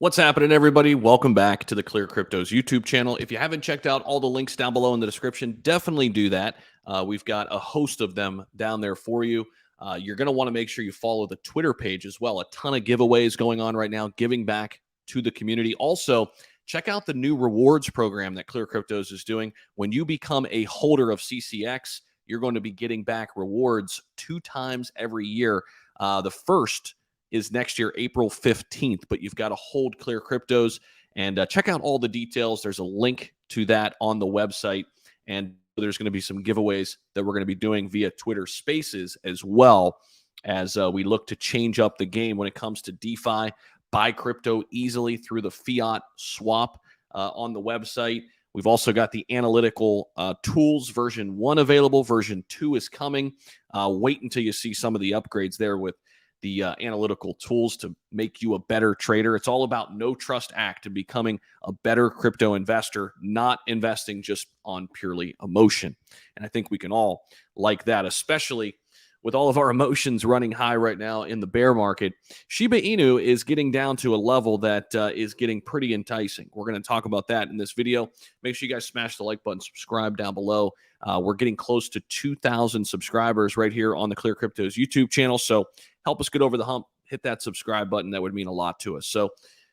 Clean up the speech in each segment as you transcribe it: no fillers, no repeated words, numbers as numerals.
What's happening, everybody? Welcome back to the ClearCryptos YouTube channel. If you haven't checked out all the links down below in the description, definitely do that. We've got a host of them down there for you. You're going to want to make sure you follow the Twitter page as well. A ton of giveaways going on right now, giving back to the community. Also, check out the new rewards program that ClearCryptos is doing. When you become a holder of CCX, you're going to be getting back rewards 2 times every year. The first is next year, April 15th, but you've got to hold ClearCryptos and check out all the details. There's a link to that on the website, and there's going to be some giveaways that we're going to be doing via Twitter Spaces as well as we look to change up the game when it comes to DeFi. Buy crypto easily through the fiat swap on the website. We've also got the analytical tools version 1 available. Version 2 is coming. Wait until you see some of the upgrades there with the analytical tools to make you a better trader. It's all about No Trust Act and becoming a better crypto investor, not investing just on purely emotion. And I think we can all like that, especially with all of our emotions running high right now in the bear market. Shiba Inu is getting down to a level that is getting pretty enticing. We're going to talk about that in this video. Make sure you guys smash the like button, subscribe down below. We're getting close to 2,000 subscribers right here on the ClearCryptos YouTube channel. So help us get over the hump. Hit that subscribe button. That would mean a lot to us. So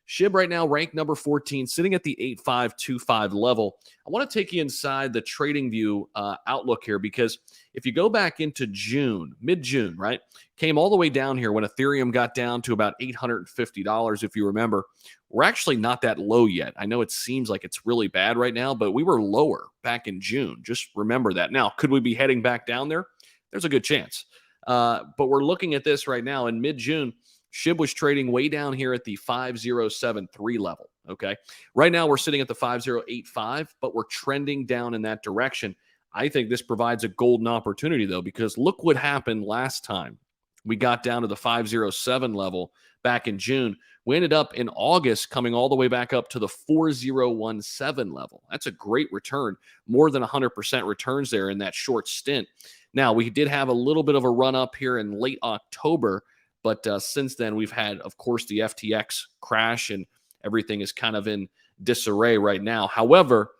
SHIB right now, ranked number 14, sitting at the 8525 level. I want to take you inside the trading view outlook here, because if you go back into June, mid-June, right, came all the way down here when Ethereum got down to about $850, if you remember. We're actually not that low yet. I know it seems like it's really bad right now, but we were lower back in June. Just remember that. Now, could we be heading back down there? There's a good chance. But we're looking at this right now in mid-June. SHIB was trading way down here at the 5073 level, okay? Right now, we're sitting at the 5085, but we're trending down in that direction. I think this provides a golden opportunity, though, because look what happened last time. We got down to the 507 level back in June. We ended up in August coming all the way back up to the 4017 level. That's a great return, more than 100% returns there in that short stint. Now, we did have a little bit of a run up here in late October, but since then, we've had, of course, the FTX crash, and everything is kind of in disarray right now. However,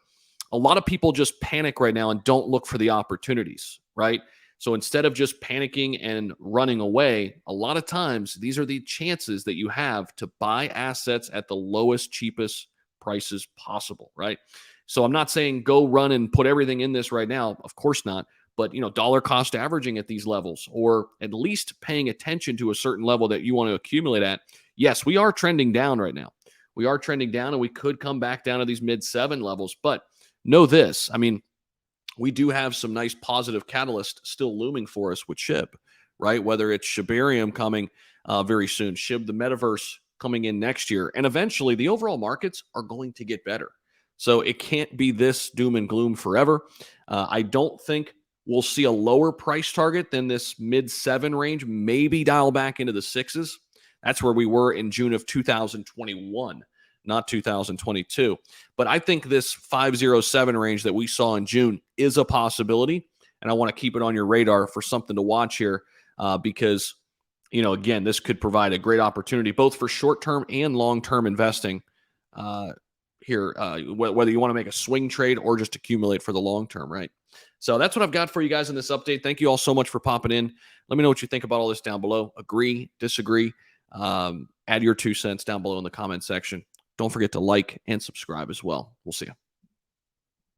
a lot of people just panic right now and don't look for the opportunities, right? So instead of just panicking and running away, a lot of times these are the chances that you have to buy assets at the lowest, cheapest prices possible, right? So I'm not saying go run and put everything in this right now. Of course not. But, you know, dollar cost averaging at these levels, or at least paying attention to a certain level that you want to accumulate at. Yes, we are trending down right now. We are trending down, and we could come back down to these mid-7 levels. But know this, I mean, we do have some nice positive catalyst still looming for us with SHIB, right? Whether it's Shibarium coming very soon, SHIB, the metaverse coming in next year, and eventually the overall markets are going to get better. So it can't be this doom and gloom forever. I don't think we'll see a lower price target than this mid-7 range, maybe dial back into the 6s. That's where we were in June of 2021, not 2022. But I think this 507 range that we saw in June is a possibility, and I want to keep it on your radar for something to watch here because, you know, again, this could provide a great opportunity both for short-term and long-term investing here, whether you want to make a swing trade or just accumulate for the long term, right? So that's what I've got for you guys in this update. Thank you all so much for popping in. Let me know what you think about all this down below. Agree, disagree, add your 2 cents down below in the comment section. Don't forget to like and subscribe as well. We'll see you.